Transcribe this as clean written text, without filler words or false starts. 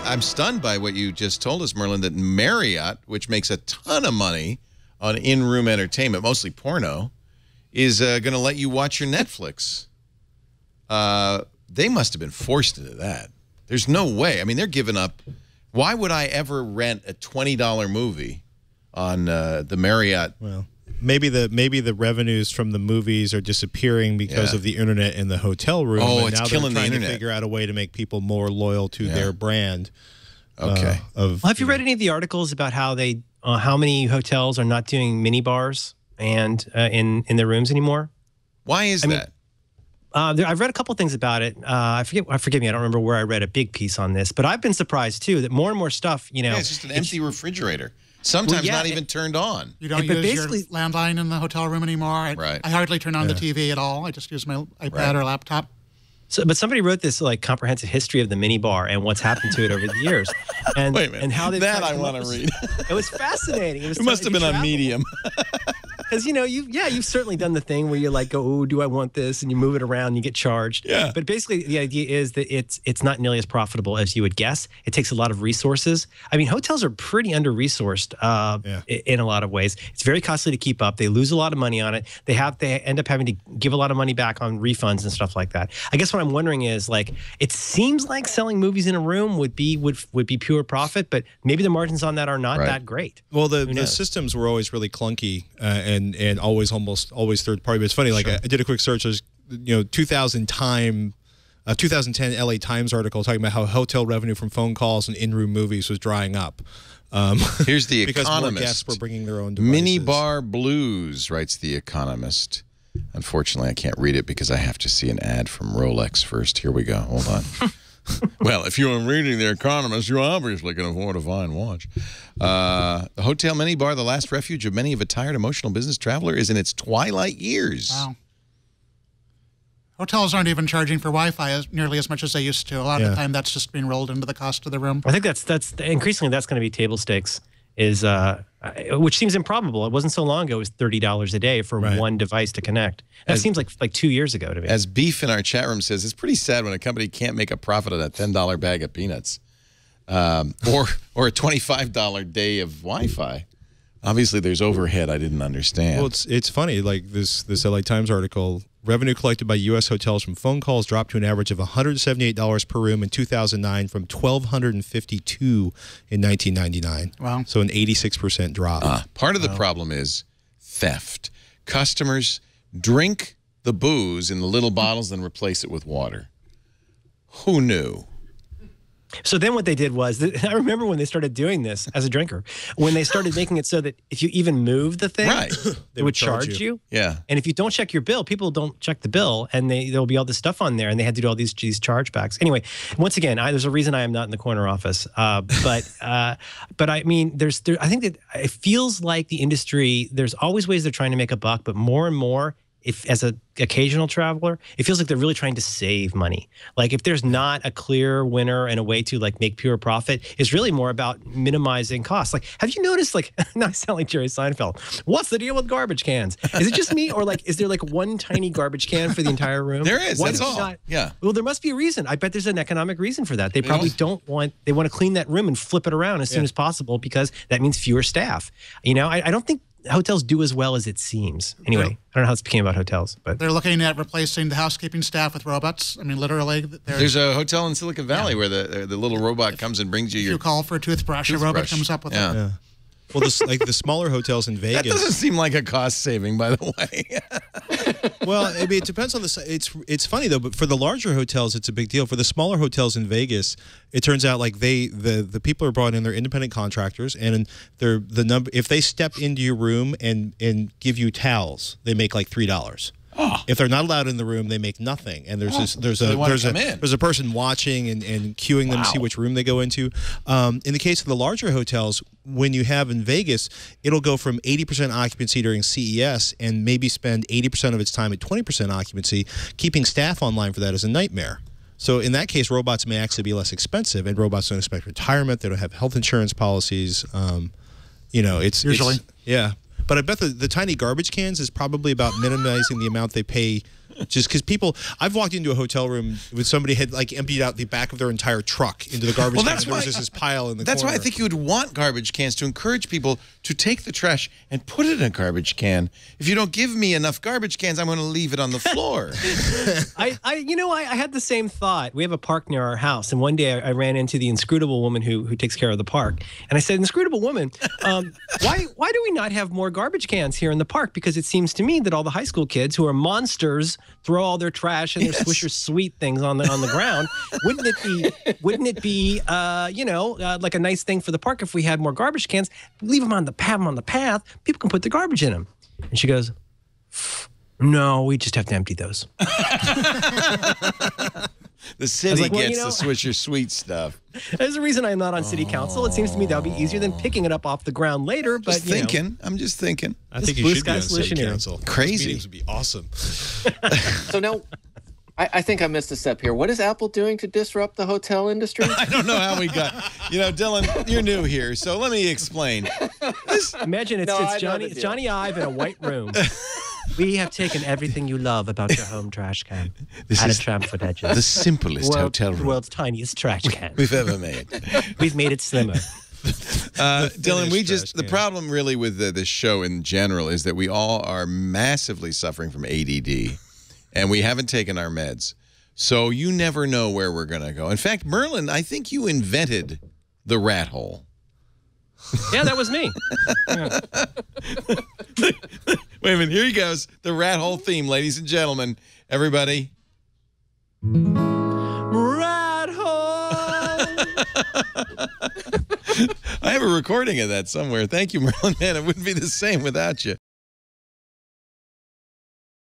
I'm stunned by what you just told us, Merlin, that Marriott, which makes a ton of money on in-room entertainment, mostly porno, is going to let you watch your Netflix. They must have been forced into that. There's no way. I mean, they're giving up. Why would I ever rent a $20 movie on the Marriott? Well, maybe the revenues from the movies are disappearing because of the internet in the hotel room. Oh, and it's now killing they're the trying internet. to figure out a way to make people more loyal to their brand. Okay. Have you read any of the articles about how they how many hotels are not doing mini bars and in their rooms anymore? Why is that? I've read a couple things about it. Forgive me, I don't remember where I read a big piece on this, but I've been surprised too that more and more stuff, you know. Yeah, it's just an empty refrigerator. Sometimes not even turned on. You don't use your landline in the hotel room anymore. Right. I hardly turn on the TV at all. I just use my iPad or laptop. So, but somebody wrote this like comprehensive history of the mini bar and what's happened to it over the years, and Wait a minute. and how they that I want to read. It was fascinating. It must have been on Medium. Because, you know, you've certainly done the thing where you're like, oh, do I want this? And you move it around and you get charged. Yeah. But basically, the idea is that it's not nearly as profitable as you would guess. It takes a lot of resources. I mean, hotels are pretty under-resourced in a lot of ways. It's very costly to keep up. They lose a lot of money on it. They end up having to give a lot of money back on refunds and stuff like that. I guess what I'm wondering is, like, it seems like selling movies in a room would be pure profit, but maybe the margins on that are not that great. Well, the systems were always really clunky and almost always third party. But it's funny. Like I did a quick search. There's 2010 LA Times article talking about how hotel revenue from phone calls and in-room movies was drying up. Here's the because Economist. More guests were bringing their own devices. Mini bar blues, writes the Economist. Unfortunately, I can't read it because I have to see an ad from Rolex first. Here we go. Hold on. Well, if you're reading The Economist, you obviously can afford a fine watch. The hotel minibar, the last refuge of many of a tired emotional business traveler, is in its twilight years. Wow. Hotels aren't even charging for Wi-Fi nearly as much as they used to. A lot of the time, that's just being rolled into the cost of the room. I think that's increasingly that's going to be table stakes. Which seems improbable. It wasn't so long ago. It was $30 a day for one device to connect. That seems like 2 years ago to me. As Beef in our chat room says, it's pretty sad when a company can't make a profit on a $10 bag of peanuts, or a $25 day of Wi-Fi. Obviously, there's overhead I didn't understand. Well, it's funny. Like this LA Times article, revenue collected by U.S. hotels from phone calls dropped to an average of $178 per room in 2009 from $1,252 in 1999. Wow. So an 86% drop. Part of the problem is theft. Customers drink the booze in the little bottles and replace it with water. Who knew? So then what they did was, I remember when they started doing this as a drinker, when they started making it so that if you even move the thing, they would charge you. Yeah. And if you don't check your bill, people don't check the bill, and there'll be all this stuff on there, and they had to do all these chargebacks. Anyway, once again, there's a reason I am not in the corner office. But I mean, I think that it feels like the industry, there's always ways they're trying to make a buck, but more and more, as an occasional traveler, it feels like they're really trying to save money. Like if there's not a clear winner and a way to like make pure profit, it's really more about minimizing costs. Like, have you noticed, like, now I sound like Jerry Seinfeld, what's the deal with garbage cans? Is it just me, or like, is there like one tiny garbage can for the entire room? There is, that's all. Yeah. Well, there must be a reason. I bet there's an economic reason for that. They probably they want to clean that room and flip it around as soon as possible because that means fewer staff. You know, I don't think hotels do as well as it seems. Anyway, I don't know how this became about hotels, but they're looking at replacing the housekeeping staff with robots. I mean, literally. There's a hotel in Silicon Valley where the little robot comes and brings you your. You call for a toothbrush, a robot comes up with it. Well, like the smaller hotels in Vegas. That doesn't seem like a cost saving, by the way. Well, I mean, it depends on the. It's funny though, but for the larger hotels, it's a big deal. For the smaller hotels in Vegas, it turns out like the people are brought in, they're independent contractors, and if they step into your room and give you towels, they make like $3. If they're not allowed in the room, they make nothing. And there's a person watching and queuing them to see which room they go into. In the case of the larger hotels, when you have in Vegas, it'll go from 80% occupancy during CES and maybe spend 80% of its time at 20% occupancy. Keeping staff online for that is a nightmare. So in that case, robots may actually be less expensive, and robots don't expect retirement. They don't have health insurance policies. You know, it's usually. Yeah. But I bet the tiny garbage cans is probably about minimizing the amount they pay Just because people, I've walked into a hotel room with somebody had like emptied out the back of their entire truck into the garbage can. And there was just this pile in the That's corner. why I think you would want garbage cans to encourage people to take the trash and put it in a garbage can. If you don't give me enough garbage cans, I'm going to leave it on the floor. I had the same thought. We have a park near our house, and one day I ran into the inscrutable woman who takes care of the park, and I said, "Inscrutable woman, why do we not have more garbage cans here in the park? Because it seems to me that all the high school kids who are monsters throw all their trash and their Swisher Sweet things on the ground. Wouldn't it be like a nice thing for the park if we had more garbage cans? Leave them on the path. People can put the garbage in them." And she goes, "No, we just have to empty those." The city like, well, gets the Swisher Sweet stuff. There's a reason I'm not on city council. It seems to me that would be easier than picking it up off the ground later. But I'm just thinking. I think blue you should be sky on solution city here. council. Crazy. Those meetings would be awesome. So now, I think I missed a step here. What is Apple doing to disrupt the hotel industry? I don't know how we got. Dylan, you're new here, so let me explain. Imagine it's Johnny Ive in a white room. We have taken everything you love about your home trash can. Added Tramford edges. The simplest hotel room The world's tiniest trash can. we've ever made. We've made it slimmer. Dylan, the problem really with this show in general is that we all are massively suffering from ADD, and we haven't taken our meds. So you never know where we're going to go. In fact, Merlin, I think you invented the rat hole. Yeah, that was me. Yeah. Wait a minute, here he goes. The rat hole theme, ladies and gentlemen. Everybody. Rat hole! I have a recording of that somewhere. Thank you, Merlin Mann. It wouldn't be the same without you.